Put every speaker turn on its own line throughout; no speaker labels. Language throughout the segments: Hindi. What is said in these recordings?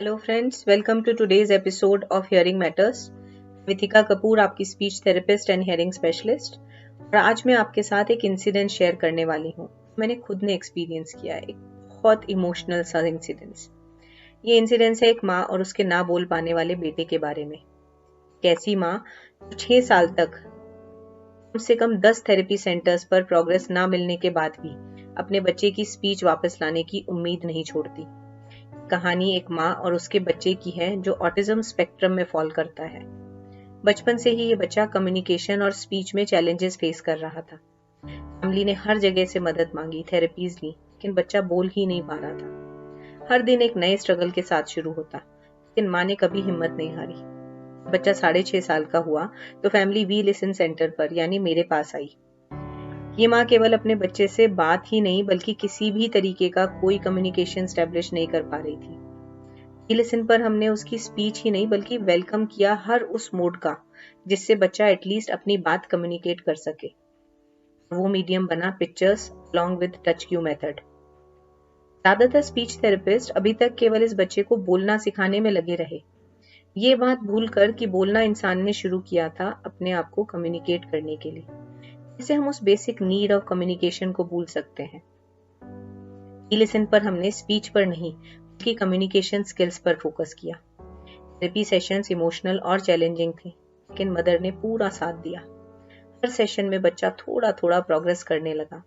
Hello friends, welcome to today's episode of hearing matters. Vithika Kapoor, आपकी speech therapist and hearing specialist. और आज मैं आपके साथ एक इंसिडेंट शेयर करने वाली हूँ। मैंने खुद ने एक्सपीरियंस किया है, एक बहुत इमोशनल सा इंसिडेंस। ये इंसिडेंस है एक माँ और उसके ना बोल पाने वाले बेटे के बारे में। कैसी माँ जो 6 साल तक कम से कम 10 थेरेपी सेंटर्स पर प्रोग्रेस ना मिलने के बाद भी अपने बच्चे की स्पीच वापस लाने की उम्मीद नहीं छोड़ती। कहानी एक माँ और उसके बच्चे की है जो ऑटिज्म स्पेक्ट्रम में फॉल करता है। बचपन से ही ये बच्चा कम्युनिकेशन और स्पीच में चैलेंजेस फेस कर रहा था। फैमिली ने हर जगह से मदद मांगी, थेरेपीज ली, लेकिन बच्चा बोल ही नहीं पा रहा था। हर दिन एक नए स्ट्रगल के साथ शुरू होता, लेकिन माँ ने कभी हिम्मत नहीं हारी। बच्चा 6.5 साल का हुआ तो फैमिली वी लिसन सेंटर पर यानी मेरे पास आई। ये माँ केवल अपने बच्चे से बात ही नहीं बल्कि किसी भी तरीके का कोई कम्युनिकेशन स्टैब्लिश नहीं कर पा रही थी। लिसन पर हमने उसकी स्पीच ही नहीं बल्कि वेलकम किया हर उस मोड का जिससे बच्चा एटलीस्ट अपनी बात कम्युनिकेट कर सके। वो मीडियम बना pictures along with touch Q method. ज्यादातर स्पीच थेरेपिस्ट अभी तक केवल इस बच्चे को बोलना सिखाने में लगे रहे, ये बात भूलकर कि बोलना इंसान ने शुरू किया था अपने आप को कम्युनिकेट करने के लिए। इससे हम उस बेसिक नीड ऑफ कम्युनिकेशन को भूल सकते हैं। लिसन पर हमने स्पीच पर नहीं बल्कि कम्युनिकेशन स्किल्स पर फोकस किया। थेरेपी सेशंस इमोशनल और चैलेंजिंग थे, लेकिन मदर ने पूरा साथ दिया। हर सेशन में बच्चा थोड़ा थोड़ा प्रोग्रेस करने लगा।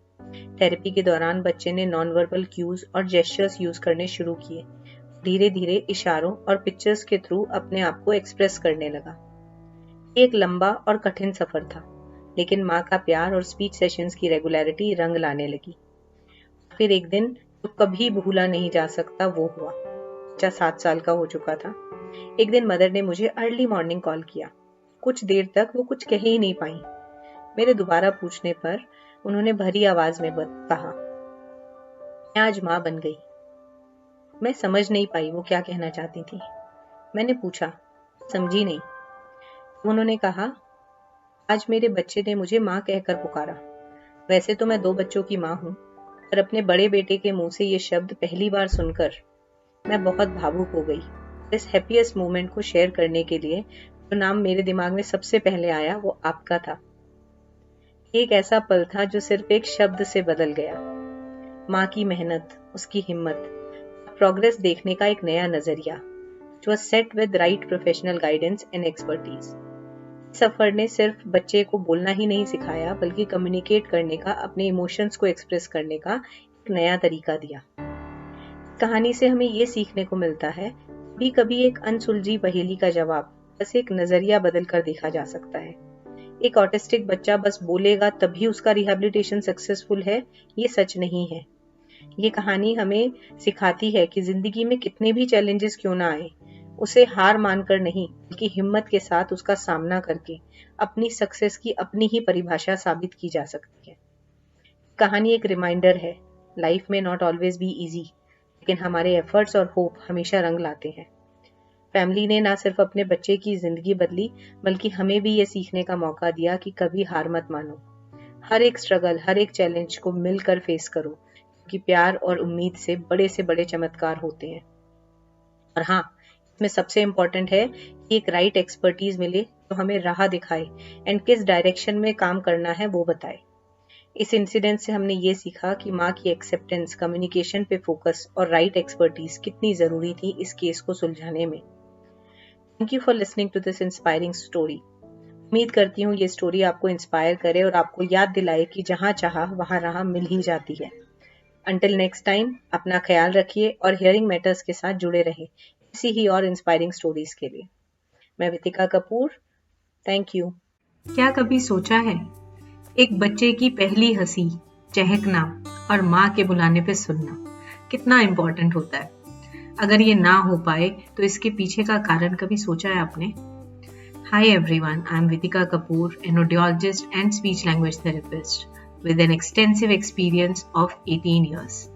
थेरेपी के दौरान बच्चे ने नॉन वर्बल क्यूज और जेस्चर्स यूज करने शुरू किए। धीरे धीरे इशारों और पिक्चर्स के थ्रू अपने आप को एक्सप्रेस करने लगा। एक लंबा और कठिन सफर था, लेकिन माँ का प्यार और स्पीच सेशंस की रेगुलरिटी रंग लाने लगी। फिर एक दिन जो कभी भूला नहीं जा सकता वो हुआ। बच्चा 7 साल का हो चुका था। एक दिन मदर ने मुझे अर्ली मॉर्निंग कॉल किया। कुछ देर तक वो कुछ कह ही नहीं पाई। मेरे दोबारा पूछने पर उन्होंने भरी आवाज में कहा, मैं आज माँ बन गई। मैं समझ नहीं पाई वो क्या कहना चाहती थी। मैंने पूछा, समझी नहीं? उन्होंने कहा, आज मेरे बच्चे ने मुझे माँ कहकर पुकारा। वैसे तो मैं 2 बच्चों की माँ हूँ, पर अपने बड़े बेटे के मुंह से ये शब्द पहली बार सुनकर मैं बहुत भावुक हो गई। इस हैप्पीएस्ट मोमेंट को शेयर करने के लिए जो नाम मेरे दिमाग में सबसे पहले आया वो आपका था। एक ऐसा पल था जो सिर्फ एक शब्द से बदल गया। माँ की मेहनत, उसकी हिम्मत, प्रोग्रेस देखने का एक नया नजरिया जो set with right professional guidance and expertise. सफर ने सिर्फ बच्चे को बोलना ही नहीं सिखाया बल्कि कम्युनिकेट करने का, अपने इमोशंस को एक्सप्रेस करने का एक नया तरीका दिया। कहानी से हमें ये सीखने को मिलता है, कभी कभी एक अनसुलझी पहेली का जवाब बस एक नजरिया बदल कर देखा जा सकता है। एक ऑटिस्टिक बच्चा बस बोलेगा तभी उसका रिहेबिलिटेशन सक्सेसफुल है, ये सच नहीं है। ये कहानी हमें सिखाती है कि जिंदगी में कितने भी चैलेंजेस क्यों ना आए, उसे हार मानकर नहीं बल्कि हिम्मत के साथ उसका सामना करके अपनी सक्सेस की अपनी ही परिभाषा साबित की जा सकती है। कहानी एक रिमाइंडर है, लाइफ में नॉट ऑलवेज बी इजी, लेकिन हमारे एफर्ट्स और होप हमेशा रंग लाते हैं। फैमिली ने ना सिर्फ अपने बच्चे की जिंदगी बदली बल्कि हमें भी ये सीखने का मौका दिया कि कभी हार मत मानो। हर एक स्ट्रगल, हर एक चैलेंज को मिलकर फेस करो, क्योंकि प्यार और उम्मीद से बड़े चमत्कार होते हैं। और हाँ, इसमें सबसे इम्पोर्टेंट है कि एक राइट एक्सपर्टीज मिले जो हमें राह दिखाए एंड किस डायरेक्शन में काम करना है वो बताए। इस इंसिडेंट से हमने ये सीखा कि माँ की एक्सेप्टेंस, कम्युनिकेशन पे फोकस और राइट एक्सपर्टीज कितनी जरूरी थी इस केस को सुलझाने में। Thank you for listening to this inspiring story. उम्मीद करती हूँ ये स्टोरी आपको इंस्पायर करे और आपको याद दिलाए कि जहाँ चाहा वहाँ राह मिल ही जाती है। Until next time, अपना ख्याल रखिए और हियरिंग मैटर्स के साथ जुड़े रहे इसी ही और इंस्पायरिंग स्टोरीज के लिए। मैं विथिका कपूर, थैंक यू। क्या कभी सोचा है, एक बच्चे की पहली हंसी, चहकना और माँ के बुलाने पे सुनना कितना इम्पोर्टेंट होता है। अगर ये ना हो पाए तो इसके पीछे का कारण कभी सोचा है आपने? Hi everyone, I am Vitika Kapoor, an audiologist and speech language therapist with an extensive experience of 18 years.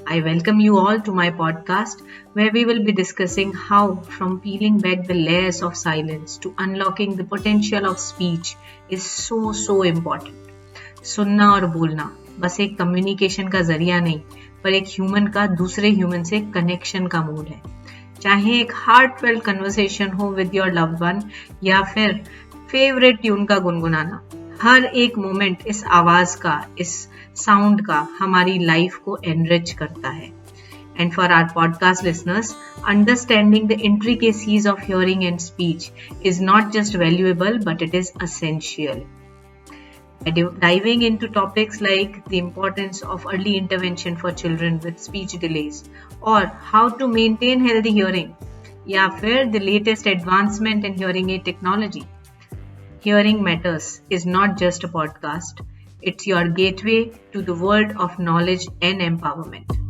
I welcome you all to my podcast where we will be discussing how from peeling back the layers of silence to unlocking the potential of speech is so important. सुनना और बोलना बस एक कम्युनिकेशन का जरिया नहीं, पर एक ह्यूमन का दूसरे ह्यूमन से कनेक्शन का मोड है। चाहे एक हार्टफेल्ट कन्वर्सेशन हो विद योर लव्ड वन या फिर फेवरेट ट्यून का गुनगुनाना, हर एक मोमेंट इस आवाज का, इस साउंड का हमारी लाइफ को एनरिच करता है. And for our podcast listeners, understanding the intricacies of hearing and speech is not just valuable, but it is essential. By diving into topics like the importance of early intervention for children with speech delays, or how to maintain healthy hearing, या फिर the latest advancement in hearing aid technology. Hearing Matters is not just a podcast, it's your gateway to the world of knowledge and empowerment.